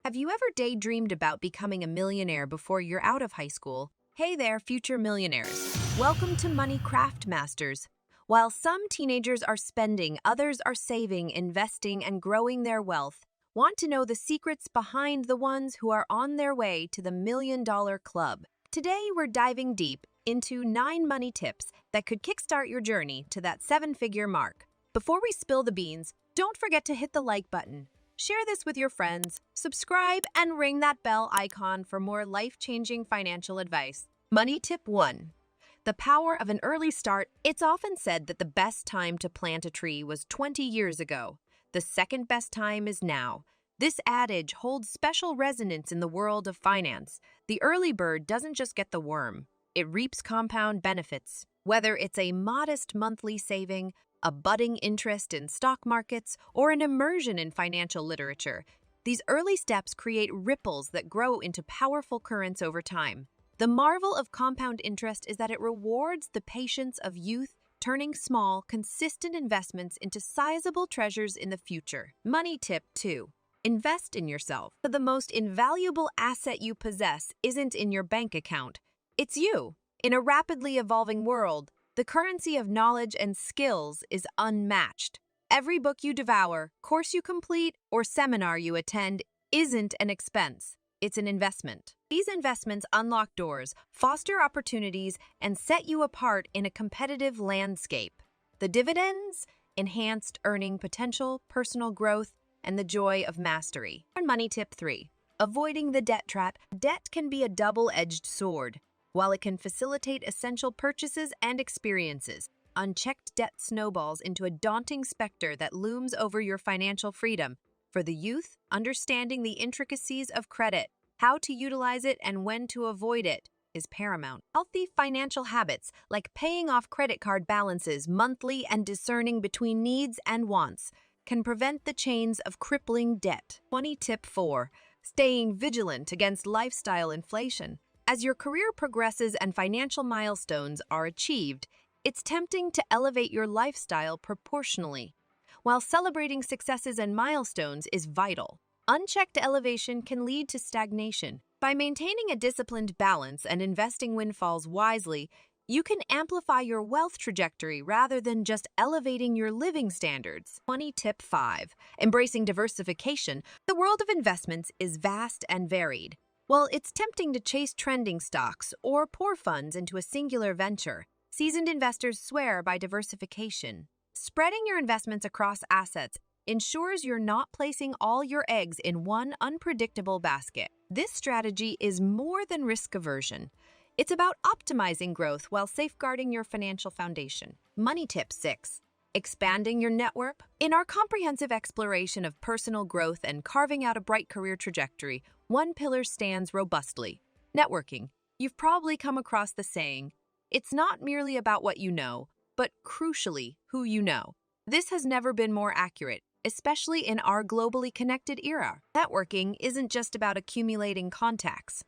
Have you ever daydreamed about becoming a millionaire before you're out of high school? Hey there, future millionaires. Welcome to Money Craft Masters. While some teenagers are spending, others are saving, investing, and growing their wealth. Want to know the secrets behind the ones who are on their way to the $1 Million Club? Today, we're diving deep into 9 money tips that could kickstart your journey to that 7-figure mark. Before we spill the beans, don't forget to hit the like button. Share this with your friends, subscribe, and ring that bell icon for more life-changing financial advice. Money tip 1. The power of an early start. It's often said that the best time to plant a tree was 20 years ago. The second best time is now. This adage holds special resonance in the world of finance. The early bird doesn't just get the worm. It reaps compound benefits. Whether it's a modest monthly saving, a budding interest in stock markets, or an immersion in financial literature, these early steps create ripples that grow into powerful currents over time. The marvel of compound interest is that it rewards the patience of youth, turning small, consistent investments into sizable treasures in the future. Money tip 2. Invest in yourself. The most invaluable asset you possess isn't in your bank account. It's you. In a rapidly evolving world, the currency of knowledge and skills is unmatched. Every book you devour, course you complete, or seminar you attend isn't an expense. It's an investment. These investments unlock doors, foster opportunities, and set you apart in a competitive landscape. The dividends? Enhanced earning potential, personal growth, and the joy of mastery. Money tip 3. Avoiding the debt trap. Debt can be a double-edged sword. While it can facilitate essential purchases and experiences, unchecked debt snowballs into a daunting specter that looms over your financial freedom. For the youth, understanding the intricacies of credit, how to utilize it, and when to avoid it is paramount. Healthy financial habits, like paying off credit card balances monthly and discerning between needs and wants, can prevent the chains of crippling debt. Money tip 4. Staying vigilant against lifestyle inflation. As your career progresses and financial milestones are achieved, it's tempting to elevate your lifestyle proportionally. While celebrating successes and milestones is vital, unchecked elevation can lead to stagnation. By maintaining a disciplined balance and investing windfalls wisely, you can amplify your wealth trajectory rather than just elevating your living standards. Money tip 5. Embracing diversification. The world of investments is vast and varied. While it's tempting to chase trending stocks or pour funds into a singular venture, seasoned investors swear by diversification. Spreading your investments across assets ensures you're not placing all your eggs in one unpredictable basket. This strategy is more than risk aversion. It's about optimizing growth while safeguarding your financial foundation. Money tip 6. Expanding your network. In our comprehensive exploration of personal growth and carving out a bright career trajectory, one pillar stands robustly: networking. You've probably come across the saying, "It's not merely about what you know, but crucially, who you know." This has never been more accurate, especially in our globally connected era. Networking isn't just about accumulating contacts.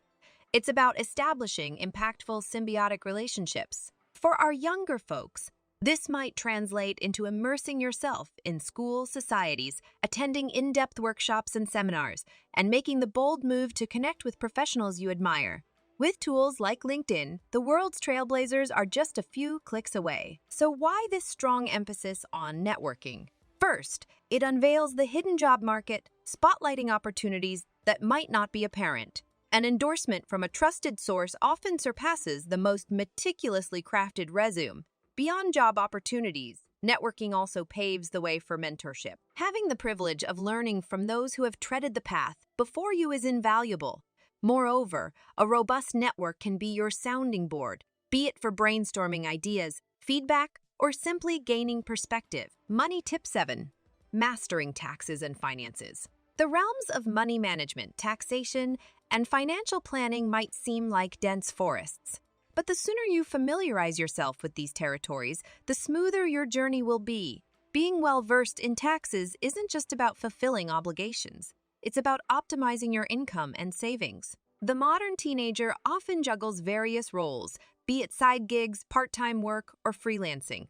It's about establishing impactful symbiotic relationships. For our younger folks, this might translate into immersing yourself in school societies, attending in-depth workshops and seminars, and making the bold move to connect with professionals you admire. With tools like LinkedIn, the world's trailblazers are just a few clicks away. So why this strong emphasis on networking? First, it unveils the hidden job market, spotlighting opportunities that might not be apparent. An endorsement from a trusted source often surpasses the most meticulously crafted resume. Beyond job opportunities, networking also paves the way for mentorship. Having the privilege of learning from those who have treaded the path before you is invaluable. Moreover, a robust network can be your sounding board, be it for brainstorming ideas, feedback, or simply gaining perspective. Money tip 7. Mastering taxes and finances. The realms of money management, taxation, and financial planning might seem like dense forests. But the sooner you familiarize yourself with these territories, the smoother your journey will be. Being well-versed in taxes isn't just about fulfilling obligations. It's about optimizing your income and savings. The modern teenager often juggles various roles, be it side gigs, part-time work, or freelancing.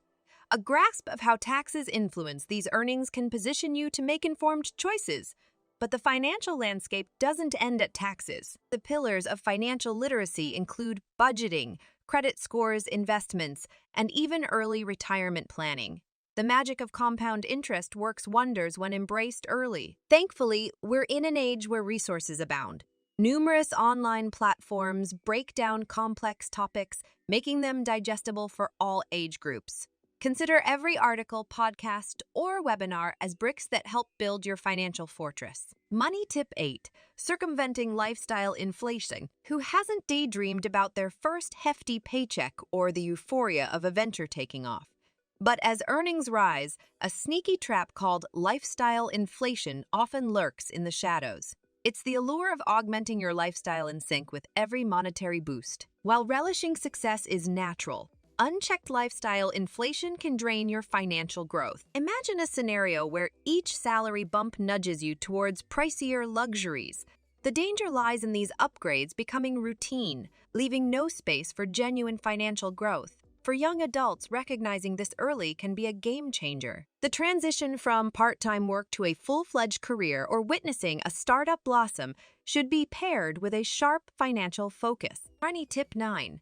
A grasp of how taxes influence these earnings can position you to make informed choices. But the financial landscape doesn't end at taxes. The pillars of financial literacy include budgeting, credit scores, investments, and even early retirement planning. The magic of compound interest works wonders when embraced early. Thankfully, we're in an age where resources abound. Numerous online platforms break down complex topics, making them digestible for all age groups. Consider every article, podcast, or webinar as bricks that help build your financial fortress. Money Tip 8. Circumventing Lifestyle Inflation. Who hasn't daydreamed about their first hefty paycheck or the euphoria of a venture taking off? But as earnings rise, a sneaky trap called lifestyle inflation often lurks in the shadows. It's the allure of augmenting your lifestyle in sync with every monetary boost. While relishing success is natural, unchecked lifestyle inflation can drain your financial growth. Imagine a scenario where each salary bump nudges you towards pricier luxuries. The danger lies in these upgrades becoming routine, leaving no space for genuine financial growth. For young adults, recognizing this early can be a game changer. The transition from part-time work to a full-fledged career or witnessing a startup blossom should be paired with a sharp financial focus. Tiny Tip 9.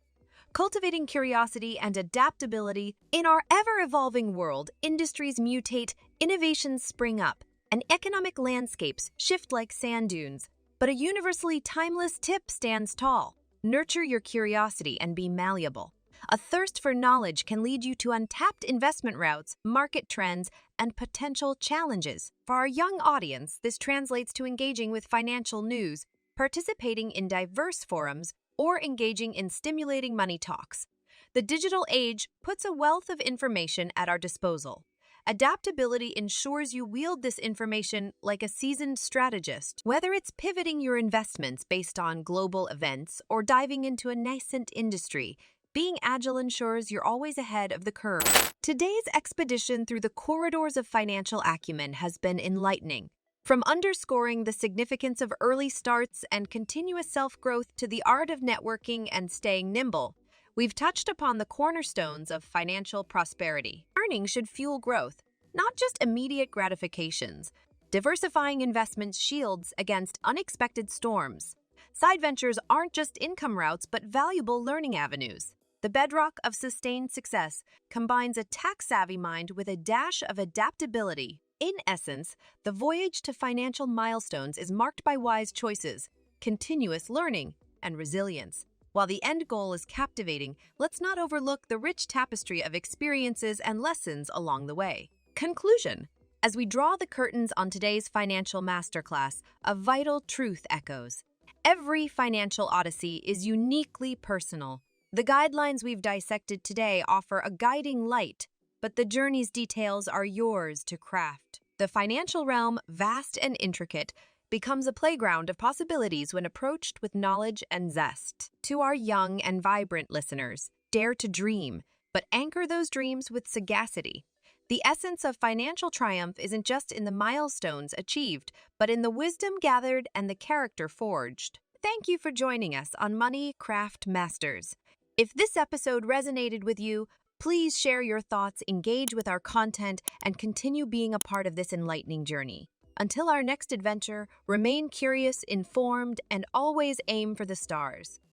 Cultivating curiosity and adaptability. In our ever-evolving world, industries mutate, innovations spring up, and economic landscapes shift like sand dunes. But a universally timeless tip stands tall. Nurture your curiosity and be malleable. A thirst for knowledge can lead you to untapped investment routes, market trends, and potential challenges. For our young audience, this translates to engaging with financial news, participating in diverse forums, or engaging in stimulating money talks. The digital age puts a wealth of information at our disposal. Adaptability ensures you wield this information like a seasoned strategist. Whether it's pivoting your investments based on global events or diving into a nascent industry, being agile ensures you're always ahead of the curve. Today's expedition through the corridors of financial acumen has been enlightening. From underscoring the significance of early starts and continuous self-growth to the art of networking and staying nimble, we've touched upon the cornerstones of financial prosperity. Earnings should fuel growth, not just immediate gratifications. Diversifying investments shields against unexpected storms. Side ventures aren't just income routes, but valuable learning avenues. The bedrock of sustained success combines a tax-savvy mind with a dash of adaptability. In essence, the voyage to financial milestones is marked by wise choices, continuous learning, and resilience. While the end goal is captivating, let's not overlook the rich tapestry of experiences and lessons along the way. Conclusion. As we draw the curtains on today's financial masterclass, a vital truth echoes. Every financial odyssey is uniquely personal. The guidelines we've dissected today offer a guiding light, but the journey's details are yours to craft. The financial realm, vast and intricate, becomes a playground of possibilities when approached with knowledge and zest. To our young and vibrant listeners, dare to dream, but anchor those dreams with sagacity. The essence of financial triumph isn't just in the milestones achieved, but in the wisdom gathered and the character forged. Thank you for joining us on Money Craft Masters. If this episode resonated with you, please share your thoughts, engage with our content, and continue being a part of this enlightening journey. Until our next adventure, remain curious, informed, and always aim for the stars.